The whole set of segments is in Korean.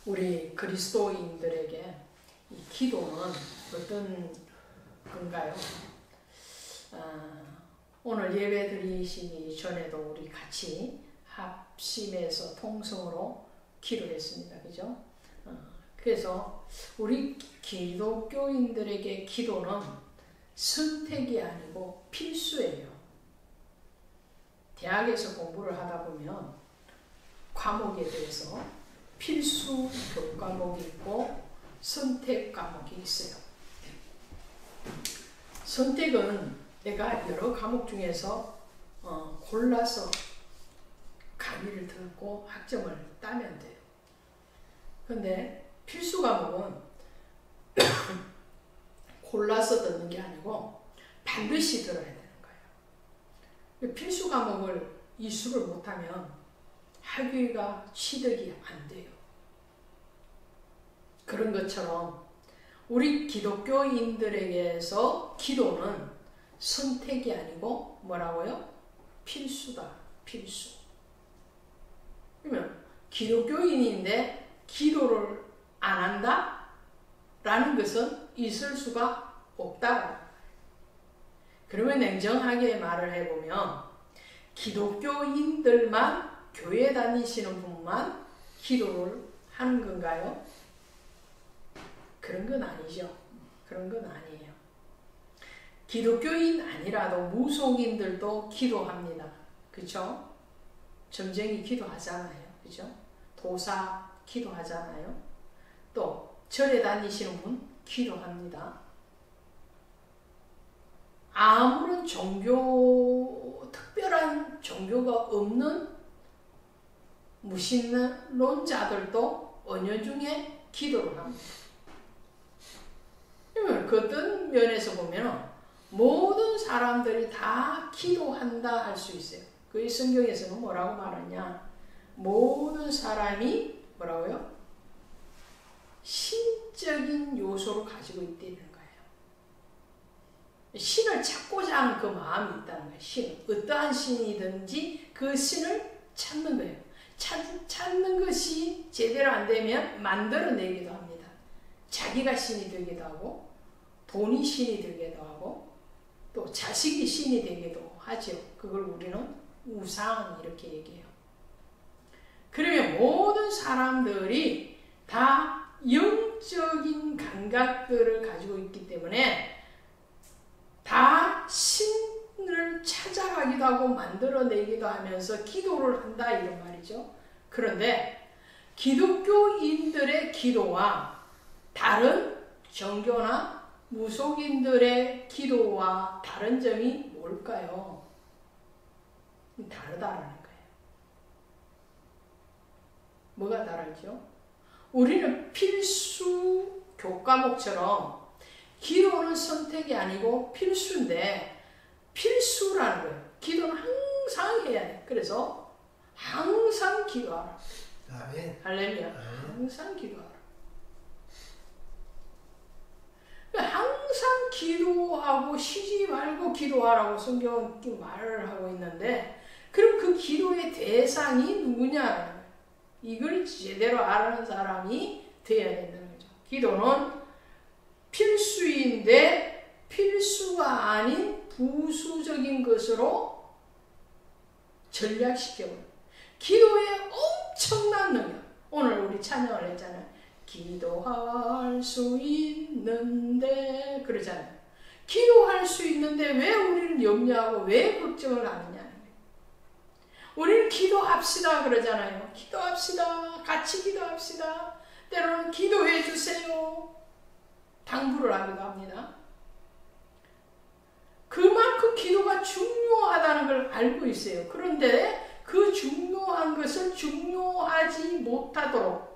우리 그리스도인들에게 이 기도는 어떤 건가요? 오늘 예배 드리시기 전에도 우리 같이 합심해서 통성으로 기도했습니다. 그죠? 그래서 우리 기독교인들에게 기도는 선택이 아니고 필수예요. 대학에서 공부를 하다 보면 과목에 대해서 필수 교과목이 있고 선택 과목이 있어요. 선택은 내가 여러 과목 중에서 골라서 강의를 듣고 학점을 따면 돼요. 근데 필수 과목은 골라서 듣는 게 아니고 반드시 들어야 되는 거예요. 필수 과목을 이수를 못하면 학위가 취득이 안 돼요. 그런 것처럼 우리 기독교인들에게서 기도는 선택이 아니고 뭐라고요? 필수다. 필수. 그러면 기독교인인데 기도를 안 한다? 라는 것은 있을 수가 없다. 그러면 냉정하게 말을 해보면 기독교인들만 교회 다니시는 분만 기도를 하는 건가요? 그런 건 아니죠. 그런 건 아니에요. 기독교인 아니라도 무속인들도 기도합니다. 그렇죠? 점쟁이 기도하잖아요. 그렇죠? 도사 기도하잖아요. 또 절에 다니시는 분 기도합니다. 아무런 특별한 종교가 없는 무신론자들도 언여 중에 기도를 합니다. 그 어떤 면에서 보면 모든 사람들이 다 기도한다 할 수 있어요. 그 성경에서는 뭐라고 말하냐? 모든 사람이 뭐라고요? 신적인 요소를 가지고 있다는 거예요. 신을 찾고자 하는 그 마음이 있다는 거예요. 신, 어떠한 신이든지 그 신을 찾는 거예요. 찾는 것이 제대로 안 되면 만들어내기도 합니다. 자기가 신이 되기도 하고 돈이 신이 되기도 하고 또 자식이 신이 되기도 하죠. 그걸 우리는 우상 이렇게 얘기해요. 그러면 모든 사람들이 다 영적인 감각들을 가지고 있기 때문에 다 신을 찾아가기도 하고 만들어내기도 하면서 기도를 한다 이런 말이죠. 그런데 기독교인들의 기도와 다른 종교나 무속인들의 기도와 다른 점이 뭘까요? 다르다라는 거예요. 뭐가 다르죠? 우리는 필수 교과목처럼 기도는 선택이 아니고 필수인데 필수라는 거예요. 기도는 항상 해야 돼. 그래서 항상 기도하라. 아멘. 할렐루야. 항상 기도하라. 항상 기도하고 쉬지 말고 기도하라고 성경은 말을 하고 있는데 그럼 그 기도의 대상이 누구냐라는 거예요. 이걸 제대로 아는 사람이 되어야 된다는 거죠. 기도는 필수인데 필수가 아닌 부수적인 것으로 전략시켜버려요. 기도에 엄청난 능력. 오늘 우리 찬양을 했잖아요. 기도할 수 있는데 그러잖아요. 기도할 수 있는데 왜 우리는 염려하고 왜 걱정을 하느냐는 거예요. 우리는 기도합시다 그러잖아요. 기도합시다. 같이 기도합시다. 때로는 기도해 주세요. 당부를 하기도 합니다. 그만큼 기도가 중요하다는 걸 알고 있어요. 그런데 그 중요한 것을 중요하지 못하도록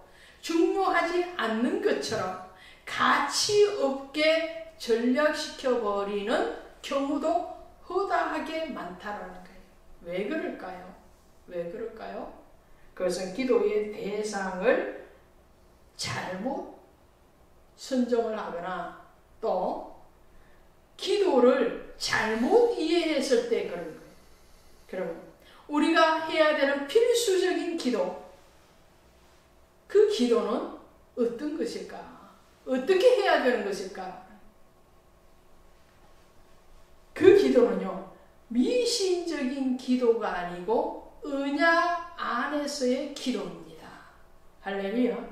중요하지 않는 것처럼 가치 없게 전략시켜버리는 경우도 허다하게 많다라는 거예요. 왜 그럴까요? 왜 그럴까요? 그것은 기도의 대상을 잘못 선정을 하거나 또 기도를 잘못 이해했을 때 그런 거예요. 그러면 우리가 해야 되는 필수적인 기도 그 기도는 어떤 것일까? 어떻게 해야 되는 것일까? 그 기도는요, 미신적인 기도가 아니고 언약 안에서의 기도입니다. 할렐루야.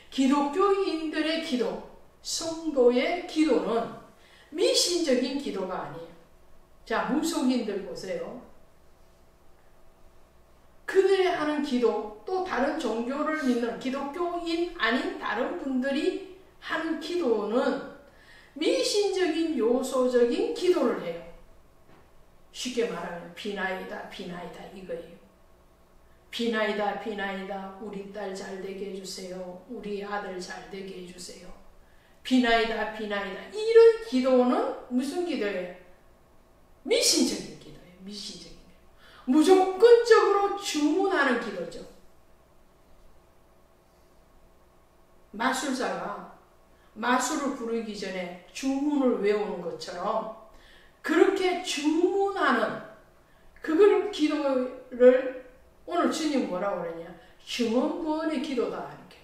기독교인들의 기도, 성도의 기도는 미신적인 기도가 아니에요. 자, 무속인들 보세요. 그들이 하는 기도, 또 다른 종교를 믿는 기독교인 아닌 다른 분들이 하는 기도는 미신적인 요소적인 기도를 해요. 쉽게 말하면 비나이다 비나이다 이거예요. 비나이다 비나이다 우리 딸 잘되게 해주세요. 우리 아들 잘되게 해주세요. 비나이다 비나이다 이런 기도는 무슨 기도예요? 미신적인 기도예요. 미신적인 기도. 무조건적으로 주문하는 기도죠. 마술사가 마술을 부르기 전에 주문을 외우는 것처럼 그렇게 주문하는 그걸 기도를 오늘 주님 뭐라고 그러냐? 중언부언의 기도다 이렇게.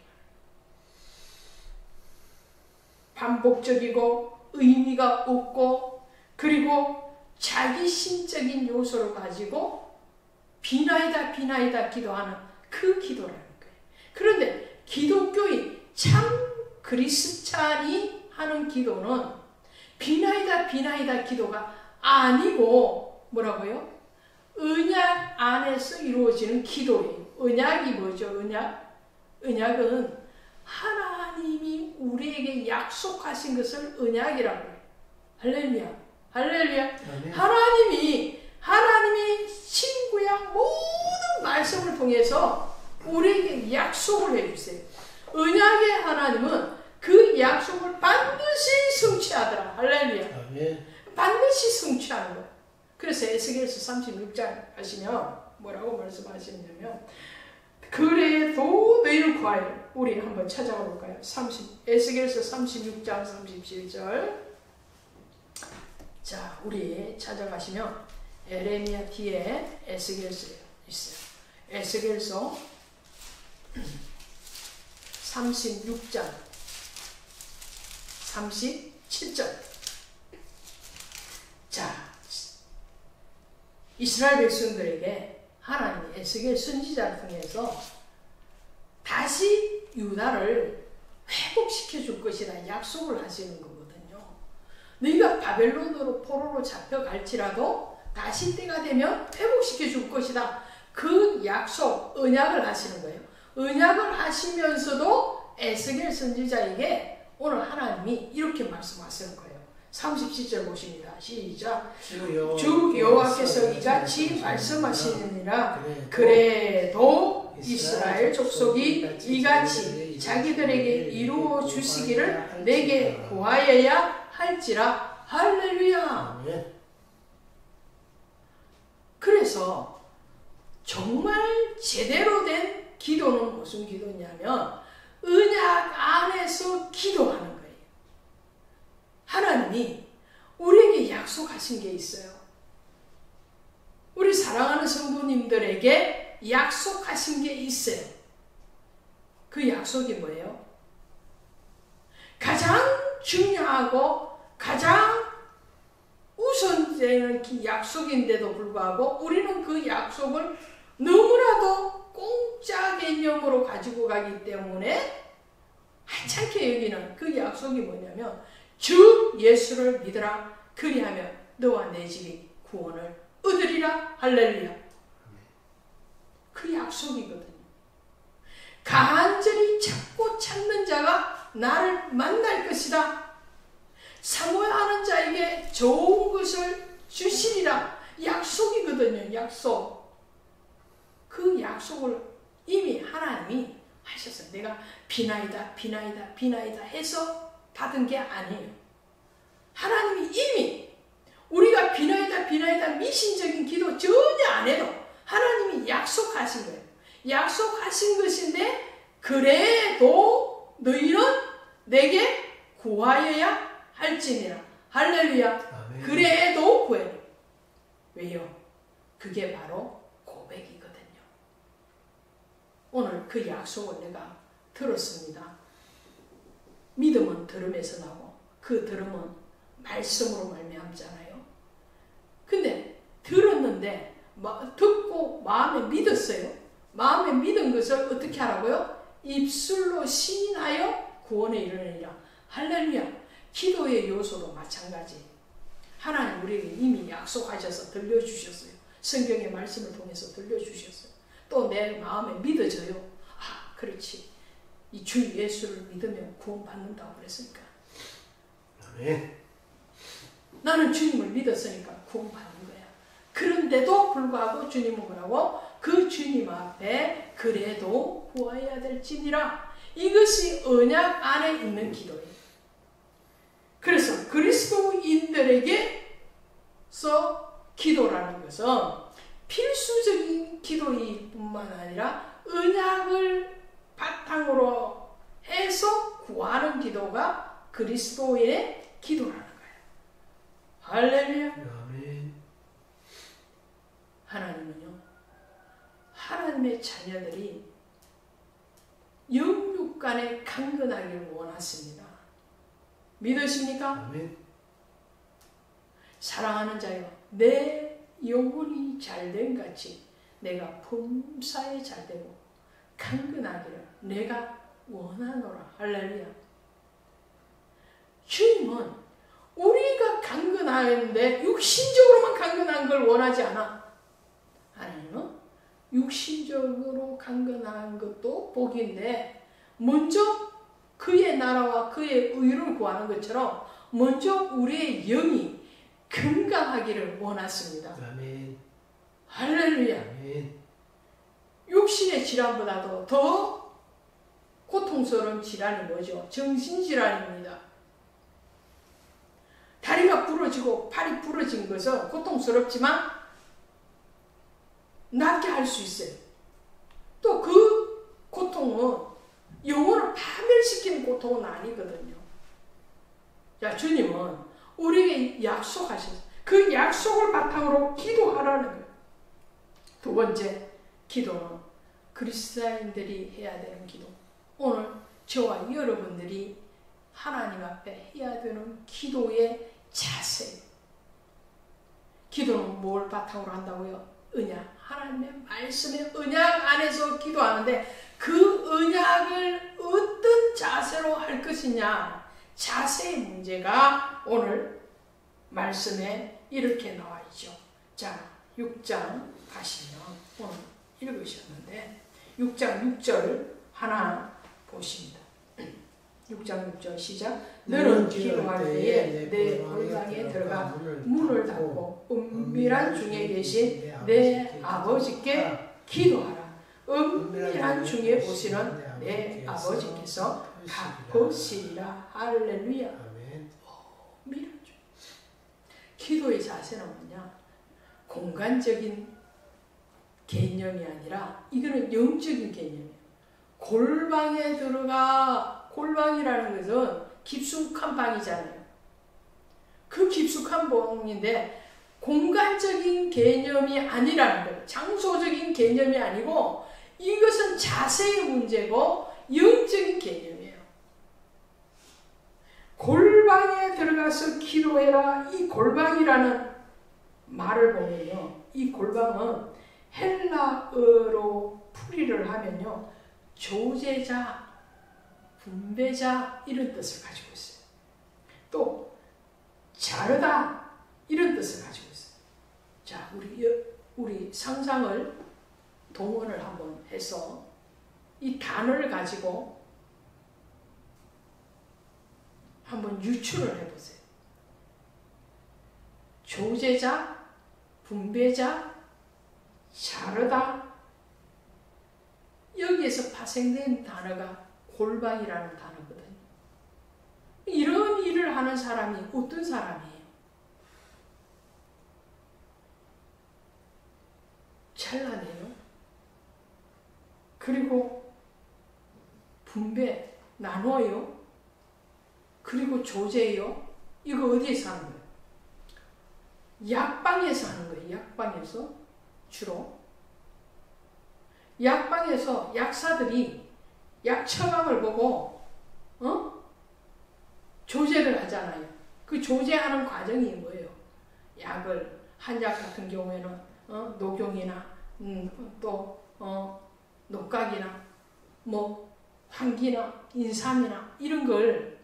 반복적이고 의미가 없고 그리고 자기 신적인 요소를 가지고 비나이다 비나이다 기도하는 그 기도라는 거예요. 그런데 기독교인 참 그리스찬이 하는 기도는 비나이다 비나이다 기도가 아니고 뭐라고요? 언약 안에서 이루어지는 기도예요. 언약이 뭐죠? 언약은 하나님이 우리에게 약속하신 것을 언약이라고 해요. 할렐루야. 할렐루야. 하나님이 신구약 모든 말씀을 통해서 우리에게 약속을 해주세요. 언약의 하나님은 그 약속을 반드시 성취하더라. 할렐루야. 반드시 성취하는 거예요. 그래서 에스겔서 36장 하시면 뭐라고 말씀하시냐면 그래도 너희를 구하여. 우리 한번 찾아가 볼까요? 에스겔서 36장 37절. 자, 우리 찾아가시면 에레미야 뒤에 에스겔서 있어요. 에스겔서 36장 37절. 자, 이스라엘 백성들에게 하나님이 에스겔 선지자를 통해서 다시 유다를 회복시켜 줄 것이다 약속을 하시는 거거든요. 너희가 바벨론으로 포로로 잡혀갈지라도 다시 때가 되면 회복시켜 줄 것이다. 그 약속, 언약을 하시는 거예요. 언약을 하시면서도 에스겔 선지자에게 오늘 하나님이 이렇게 말씀하시는 거예요. 37절 보십니다. 시작. 주 여호와께서 이같이 말씀하시느니라. 그래도 이스라엘 족속이 이같이 자기들에게 이루어 주시기를 내게 구하여야 할지라. 할렐루야. 그래서 정말 제대로 된 기도는 무슨 기도냐면 언약 안에서 기도하는 거예요. 하나님이 우리에게 약속하신 게 있어요. 우리 사랑하는 성도님들에게 약속하신 게 있어요. 그 약속이 뭐예요? 가장 중요하고 가장 우선되는 약속인데도 불구하고 우리는 그 약속을 너무나도 공짜 개념으로 가지고 가기 때문에 하찮게 여기는 그 약속이 뭐냐면 주 예수를 믿으라. 그리하면 너와 내 집이 구원을 얻으리라. 할렐루야. 그 약속이거든요. 간절히 찾고 찾는 자가 나를 만날 것이다. 사모하는 자에게 좋은 것을 주시리라. 약속이거든요. 약속. 그 약속을 이미 하나님이 하셨어요. 내가 비나이다 비나이다 비나이다 해서 받은 게 아니에요. 하나님이 이미 우리가 비나이다 비나이다 미신적인 기도 전혀 안 해도 하나님이 약속하신 거예요. 약속하신 것인데 그래도 너희는 내게 구하여야 할지니라. 할렐루야. 아멘. 그래도 구해라. 왜요? 그게 바로 고백이거든요. 오늘 그 약속을 내가 들었습니다. 믿음은 들음에서 나고 그 들음은 말씀으로 말미암잖아요. 근데 들었는데 듣고 마음에 믿었어요. 마음에 믿은 것을 어떻게 하라고요? 입술로 시인하여 구원에 이르느니라. 할렐루야. 기도의 요소도 마찬가지. 하나님 우리에게 이미 약속하셔서 들려주셨어요. 성경의 말씀을 통해서 들려주셨어요. 또 내 마음에 믿어져요. 아, 그렇지. 이 주 예수를 믿으면 구원받는다고 그랬으니까. 아멘. 나는 주님을 믿었으니까 구원받는 거야. 그런데도 불구하고 주님은 뭐라고? 그 주님 앞에 그래도 구하여야 될지니라. 이것이 언약 안에 있는 기도예요. 그래서 그리스도인들에게서 기도라는 것은 필수적인 기도일 뿐만 아니라 언약을 바탕으로 해서 구하는 기도가 그리스도의 기도라는 거예요. 할렐루야. 아멘. 하나님은요, 하나님의 자녀들이 영육 간에 강건하기를 원하십니다. 믿으십니까? 아멘. 사랑하는 자여, 내 영혼이 잘된 같이 내가 범사에 잘되고 강건하기를 내가 원하노라. 할렐루야. 주님은 우리가 강건하는데 육신적으로만 강건한 걸 원하지 않아. 하나님은 육신적으로 강건한 것도 복인데 먼저 그의 나라와 그의 의를 구하는 것처럼 먼저 우리의 영이 건강하기를 원하십니다. 아멘. 할렐루야. 아멘. 육신의 질환보다도 더 고통스러운 질환이 뭐죠? 정신질환입니다. 다리가 부러지고 팔이 부러진 것은 고통스럽지만 낫게 할 수 있어요. 또 그 고통은 영혼을 파멸시키는 고통은 아니거든요. 자, 주님은 우리에게 약속하셨어요. 그 약속을 바탕으로 기도하라는 거예요. 두 번째, 기도는 그리스도인들이 해야 되는 기도. 오늘 저와 여러분들이 하나님 앞에 해야 되는 기도의 자세. 기도는 뭘 바탕으로 한다고요? 언약. 하나님의 말씀의 언약 안에서 기도하는데 그 언약을 어떤 자세로 할 것이냐. 자세의 문제가 오늘 말씀에 이렇게 나와 있죠. 자, 6장 가시면 오늘 읽으셨는데 6장 6절 하나 보십니다. 6장 6절 시작. 너는 기도할 때에 내 골방에 들어가 문을 닫고 은밀한 중에 계신 내 아버지께 기도하라. 은밀한 중에 보시는 내 아버지께서 갚으시리라. 할렐루야. 아멘. 은밀한 중. 기도의 자세는 뭐냐? 공간적인 개념이 아니라 이거는 영적인 개념이에요. 골방에 들어가. 골방이라는 것은 깊숙한 방이잖아요. 그 깊숙한 방인데 공간적인 개념이 아니라는 거예요. 장소적인 개념이 아니고 이것은 자세의 문제고 영적인 개념이에요. 골방에 들어가서 기도해라. 이 골방이라는 말을 보면요. 이 골방은 헬라어로 풀이를 하면요. 조제자, 분배자 이런 뜻을 가지고 있어요. 또 자르다 이런 뜻을 가지고 있어요. 자, 우리 상상을 동원을 한번 해서 이 단어를 가지고 한번 유추를 해보세요. 조제자, 분배자, 자르다 여기에서 파생된 단어가 골방이라는 단어거든요. 이런 일을 하는 사람이 어떤 사람이에요? 찬란해요. 그리고 분배, 나눠요. 그리고 조제요. 이거 어디에서 하는 거예요? 약방에서 하는 거예요. 약방에서 주로. 약방에서 약사들이 약 처방을 보고 조제를 하잖아요. 그 조제하는 과정이 뭐예요? 약을 한약 같은 경우에는 녹용이나 또 녹각이나 뭐 황기나 인삼이나 이런 걸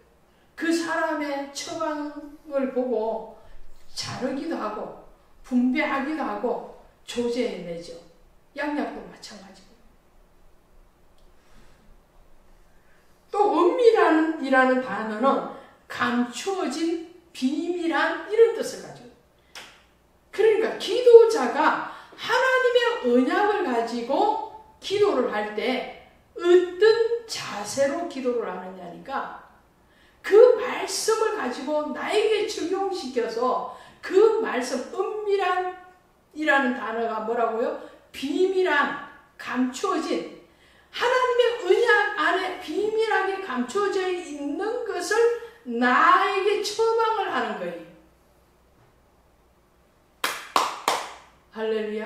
그 사람의 처방을 보고 자르기도 하고 분배하기도 하고 조제해내죠. 양약도 마찬가지고. 또 은밀한이라는 단어는 감추어진 비밀한 이런 뜻을 가지고. 그러니까 기도자가 하나님의 언약을 가지고 기도를 할 때 어떤 자세로 기도를 하느냐니까 그 말씀을 가지고 나에게 적용시켜서 그 말씀, 은밀한이라는 단어가 뭐라고요? 비밀한, 감추어진, 하나님의 언약 안에 비밀하게 감추어져 있는 것을 나에게 처방을 하는 거예요. 할렐루야.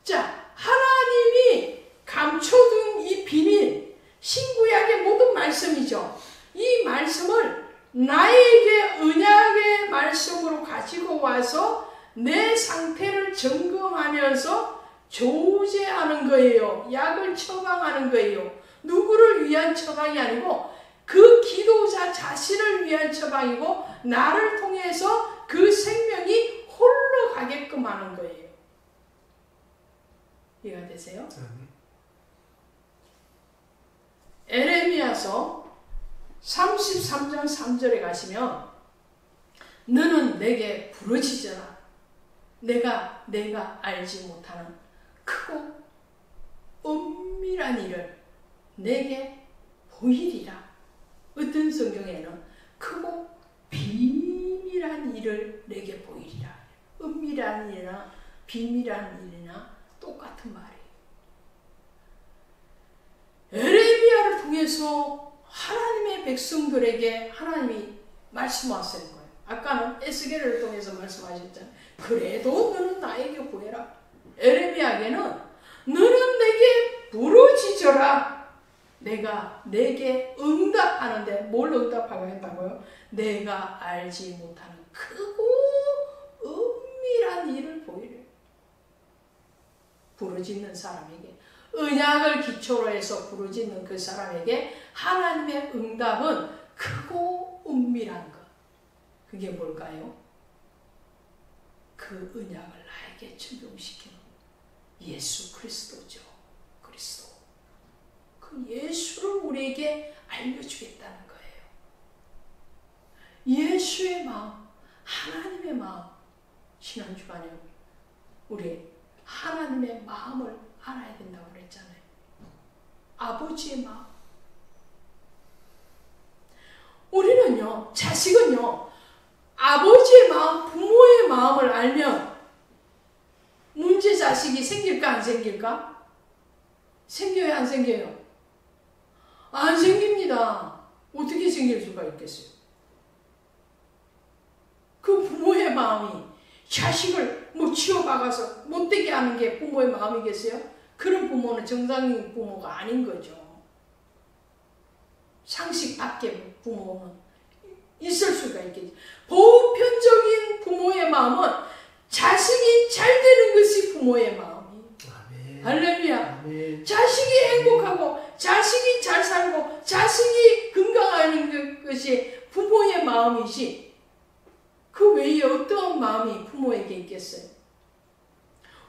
자, 하나님이 감춰둔 이 비밀, 신구약의 모든 말씀이죠. 이 말씀을 나에게 언약의 말씀으로 가지고 와서 내 상태를 점검하면서 조제하는 거예요. 약을 처방하는 거예요. 누구를 위한 처방이 아니고 그 기도자 자신을 위한 처방이고 나를 통해서 그 생명이 홀로 가게끔 하는 거예요. 이해가 되세요? 에레미야서 33장 3절에 가시면 너는 내게 부르짖어라. 내가 알지 못하는 크고 은밀한 일을 내게 보이리라. 어떤 성경에는 크고 비밀한 일을 내게 보이리라. 은밀한 일이나 비밀한 일이나 똑같은 말이에요. 에레미야를 통해서 하나님의 백성들에게 하나님이 말씀하시는 거예요. 아까는 에스겔을 통해서 말씀하셨잖아요. 그래도 너는 나에게 구해라. 에레미야에게는 너는 내게 부르짖어라. 내가 내게 응답하는데 뭘 응답하고 했다고요? 내가 알지 못하는 크고 은밀한 일을 보이래. 부르짖는 사람에게, 언약을 기초로 해서 부르짖는 그 사람에게 하나님의 응답은 크고 은밀한 것. 그게 뭘까요? 그 언약을 나에게 적용시키는 예수 그리스도죠. 그리스도. 그 예수를 우리에게 알려주겠다는 거예요. 예수의 마음, 하나님의 마음. 지난 주간에 우리 하나님의 마음을 알아야 된다고 그랬잖아요. 아버지의 마음. 우리는요, 자식은요, 아버지의 마음, 부모의 마음을 알면 문제 자식이 생길까 안 생길까? 생겨요 안 생겨요? 안 생깁니다. 어떻게 생길 수가 있겠어요? 그 부모의 마음이 자식을 치워박아서 못되게 하는 게 부모의 마음이겠어요? 그런 부모는 정상인 부모가 아닌 거죠. 상식 밖의 부모는 있을 수가 있겠죠. 보편적인 부모의 마음은 자식이 잘 되는 것이 부모의 마음이에요. 아멘. 할렐루야. 아멘. 자식이 행복하고 자식이 잘 살고 자식이 건강하는 것이 부모의 마음이지 그 외에 어떤 마음이 부모에게 있겠어요?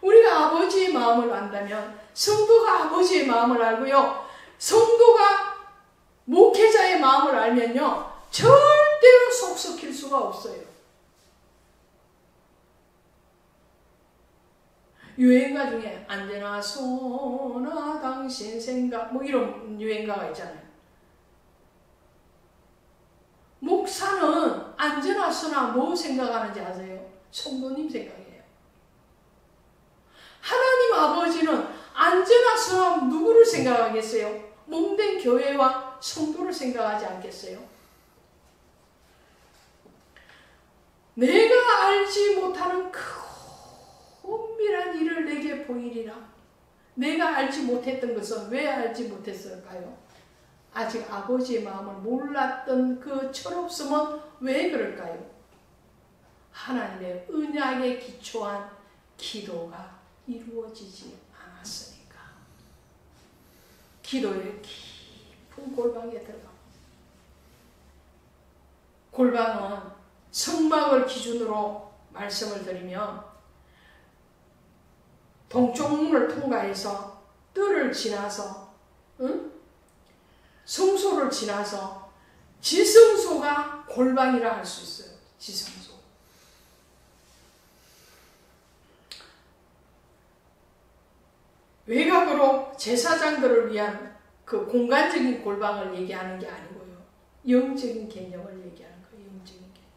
우리가 아버지의 마음을 안다면 성도가 아버지의 마음을 알고요. 성도가 목회자의 마음을 알면요. 절대로 속 썩힐 수가 없어요. 유행가 중에 언제나 소나 당신 생각 이런 유행가가 있잖아요. 목사는 언제나 소나 뭐 생각하는지 아세요? 성도님 생각이에요. 하나님 아버지는 언제나 소나 누구를 생각하겠어요? 몸된 교회와 성도를 생각하지 않겠어요? 내가 알지 못하는 크고 은밀한 일을 내게 보이리라. 내가 알지 못했던 것은 왜 알지 못했을까요? 아직 아버지의 마음을 몰랐던 그 철없음은 왜 그럴까요? 하나님의 언약에 기초한 기도가 이루어지지 않았으니까. 기도의 깊은 골방에 들어가. 골방은 성막을 기준으로 말씀을 드리면 동쪽 문을 통과해서 뜰을 지나서 성소를 지나서 지성소가 골방이라 할 수 있어요. 지성소. 외곽으로 제사장들을 위한 그 공간적인 골방을 얘기하는 게 아니고요. 영적인 개념을 얘기하는 거예요. 영적인 개념.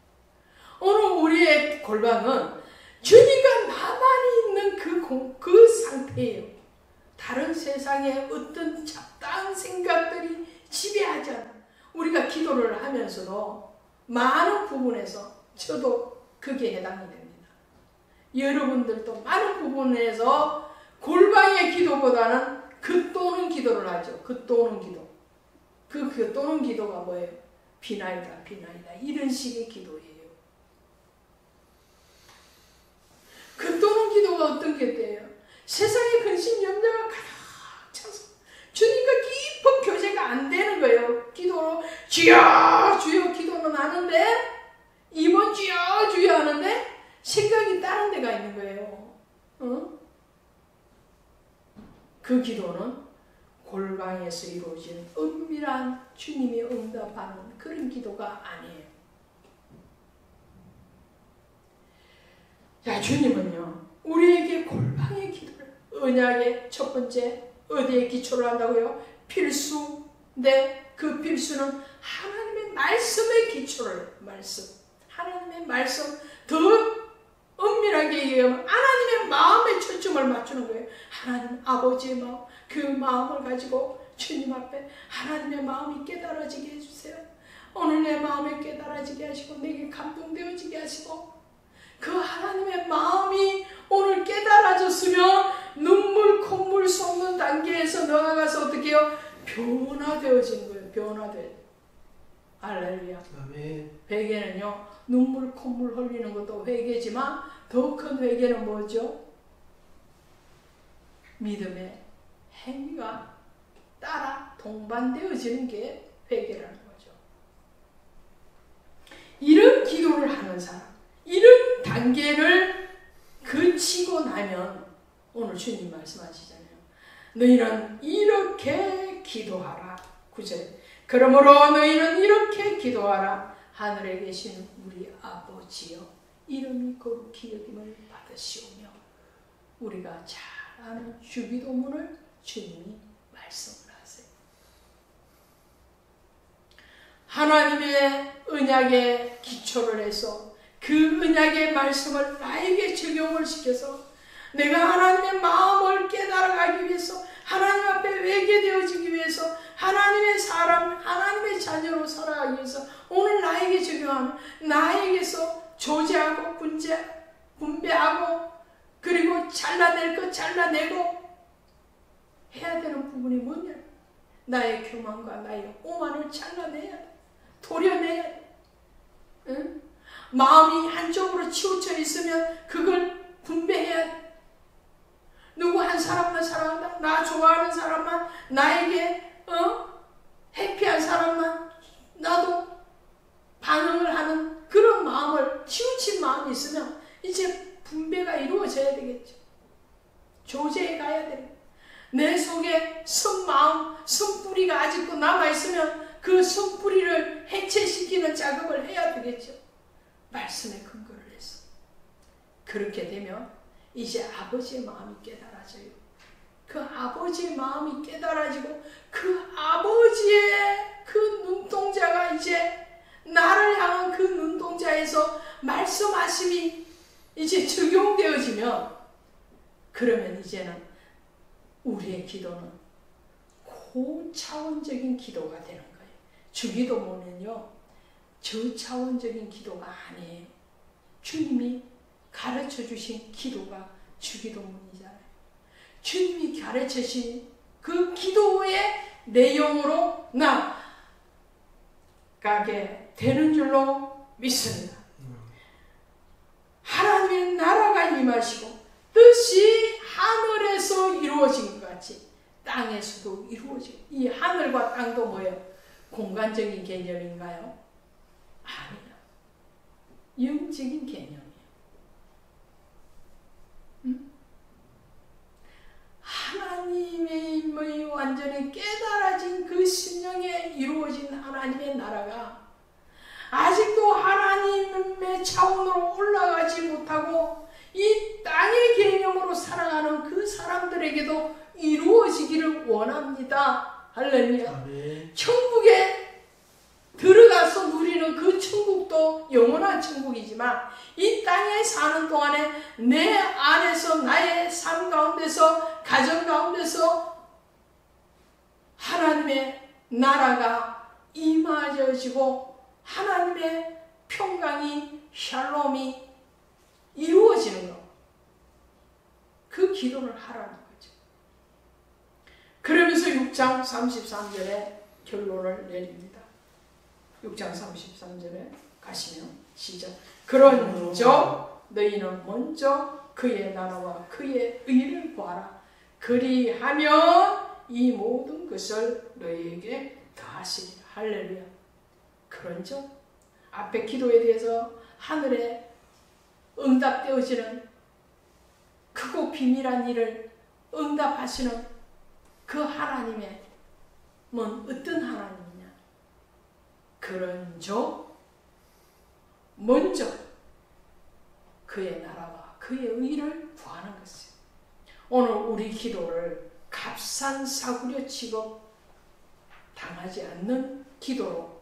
오늘 우리의 골방은 주님과 나만이 있는 그 상태예요. 다른 세상의 어떤 잡다한 생각들이 지배하지 않아. 우리가 기도를 하면서도 많은 부분에서 저도 그게 해당이 됩니다. 여러분들도 많은 부분에서 골방의 기도보다는 긋도는 기도를 하죠. 긋도는 기도. 그 긋도는 기도가 뭐예요? 비나이다, 비나이다. 이런 식의 기도예요. 긋도는 기도가 어떤 기도예요? 세상의 근심 염려가 가득 차서 주님과 깊은 교제가 안 되는 거예요. 기도로 주여 주여 기도는 하는데 이번 주여 주여 하는데 생각이 다른 데가 있는 거예요. 그 기도는 골방에서 이루어진 은밀한 주님이 응답하는 그런 기도가 아니에요. 자, 주님은요, 우리에게 골방의 기도를, 언약의 첫 번째, 어디에 기초를 한다고요? 필수. 네, 그 필수는 하나님의 말씀의 기초를, 하나님의 말씀, 더 엄밀하게 얘기하면 하나님의 마음에 초점을 맞추는 거예요. 하나님 아버지의 마음, 그 마음을 가지고 주님 앞에 하나님의 마음이 깨달아지게 해주세요. 오늘 내 마음에 깨달아지게 하시고 내게 감동되어지게 하시고 그 하나님의 마음이 오늘 깨달아졌으면 눈물 콧물 쏟는 단계에서 나아가서 어떻게 해요? 변화되어지는 거예요. 변화돼. 할렐루야. 아멘. 회개는요, 눈물 콧물 흘리는 것도 회개지만 더 큰 회개는 뭐죠? 믿음의 행위가 따라 동반되어지는 게 회개라는 거죠. 이런 기도를 하는 사람, 이런 단계를 거치고 나면 오늘 주님 말씀하시잖아요. 너희는 이렇게 기도하라. 9절. 그러므로 너희는 이렇게 기도하라. 하늘에 계신 우리 아버지여, 이름이 거룩히 여김을 받으시오며. 우리가 잘 아는 주기도문을 주님이 말씀을 하세요. 하나님의 언약에 기초를 해서 그 언약의 말씀을 나에게 적용을 시켜서 내가 하나님의 마음을 깨달아가기 위해서, 하나님 앞에 회개되어지기 위해서, 하나님의 사람, 하나님의 자녀로 살아가기 위해서 오늘 나에게 적용하는, 나에게서 조제하고 분배하고 그리고 잘라낼 것 잘라내고 해야 되는 부분이 뭐냐? 나의 교만과 나의 오만을 잘라내야 돼. 도려내야 돼. 응? 마음이 한쪽으로 치우쳐 있으면 그걸 분배해야 돼. 누구 한 사람만 사랑한다. 나 좋아하는 사람만, 나에게 해피한 사람만 나도 반응을 하는 그런 마음을, 치우친 마음이 있으면 이제 분배가 이루어져야 되겠죠. 조제해 가야 됩니다. 내 속에 선마음, 선뿌리가 아직도 남아있으면 그 선뿌리를 해체시키는 작업을 해야 되겠죠. 말씀에 근거를 해서. 그렇게 되면 이제 아버지의 마음이 깨달아져요. 그 아버지의 마음이 깨달아지고 그 아버지의 그 눈동자가 이제 나를 향한 그 눈동자에서 말씀하심이 이제 적용되어지면, 그러면 이제는 우리의 기도는 고차원적인 기도가 되는 거예요. 주기도문은요, 저차원적인 기도가 아니에요. 주님이 가르쳐 주신 기도가 주기도문이잖아요. 주님이 가르치신 그 기도의 내용으로 나가게 되는 줄로 믿습니다. 하나님의 나라가 임하시고 뜻이 하늘에서 이루어진 것 같이 땅에서도 이루어지고, 이 하늘과 땅도 뭐예요? 공간적인 개념인가요? 아니요. 영적인 개념이에요. 하나님의 완전히 깨달아진 그 심령에 이루어진 하나님의 나라가 아직도 하나님의 차원으로 올라가지 못하고 이 땅의 개념으로 살아가는 그 사람들에게도 이루어지기를 원합니다. 할렐루야. 아멘. 천국에 들어가서 누리는 그 천국도 영원한 천국이지만 이 땅에 사는 동안에 내 안에서 나의 삶 가운데서 가정 가운데서 하나님의 나라가 임하여지고 하나님의 평강이 샬롬이 이루어지는 것, 그 기도를 하라는 거죠. 그러면서 6장 33절에 결론을 내립니다. 6장 33절에 가시면 시작. 그런즉 너희는 먼저 그의 나라와 그의 의를 구하라. 그리하면 이 모든 것을 너희에게 더하시리라. 할렐루야. 그런즉 앞에 기도에 대해서 하늘에 응답되어지는 크고 비밀한 일을 응답하시는 그 하나님의 어떤 하나님이냐? 그런즉 먼저 그의 나라와 그의 의를 구하는 것이에요. 오늘 우리 기도를 값싼 사구려 취급 당하지 않는 기도로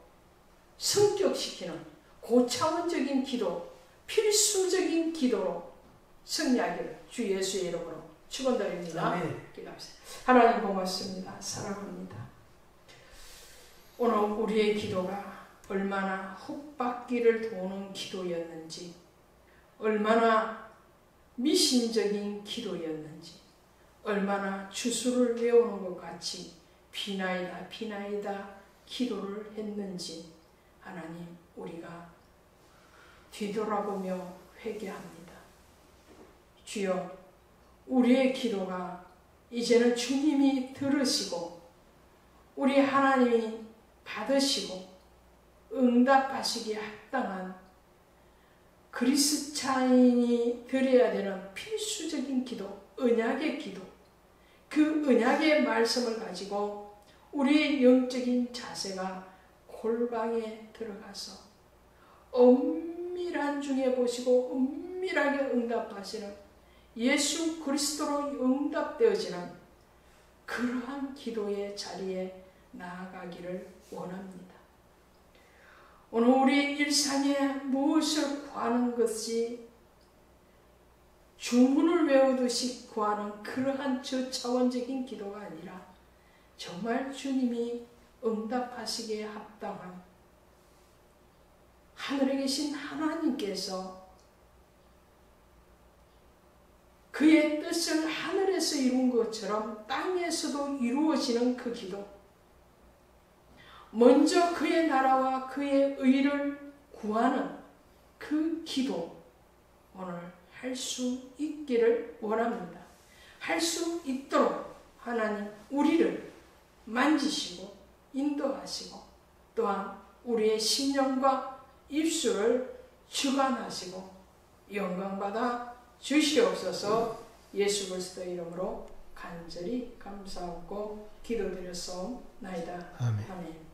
성격시키는 고차원적인 기도, 필수적인 기도로 승리하기를 주 예수의 이름으로 축원드립니다. 아멘. 기도합시다. 하나님 고맙습니다. 사랑합니다. 오늘 우리의 기도가 얼마나 헛바퀴를 도는 기도였는지, 얼마나 미신적인 기도였는지, 얼마나 주수를 외우는 것 같이 비나이다 비나이다 기도를 했는지 하나님 우리가 뒤돌아보며 회개합니다. 주여, 우리의 기도가 이제는 주님이 들으시고 우리 하나님이 받으시고 응답하시기에 합당한 그리스도인이 드려야 되는 필수적인 기도, 언약의 기도, 그 언약의 말씀을 가지고 우리의 영적인 자세가 골방에 들어가서 엄밀한 중에 보시고 엄밀하게 응답하시는 예수 그리스도로 응답되어지는 그러한 기도의 자리에 나아가기를 원합니다. 오늘 우리 일상에 무엇을 구하는 것이 주문을 외우듯이 구하는 그러한 저차원적인 기도가 아니라 정말 주님이 응답하시기에 합당한 하늘에 계신 하나님께서 그의 뜻을 하늘에서 이룬 것처럼 땅에서도 이루어지는 그 기도, 먼저 그의 나라와 그의 의를 구하는 그 기도 오늘 할 수 있기를 원합니다. 할 수 있도록 하나님 우리를 만지시고 인도하시고 또한 우리의 심령과 입술을 주관하시고 영광받아 주시옵소서. 예수 그리스도 이름으로 간절히 감사하고 기도드렸사옵나이다. 아멘. 아멘.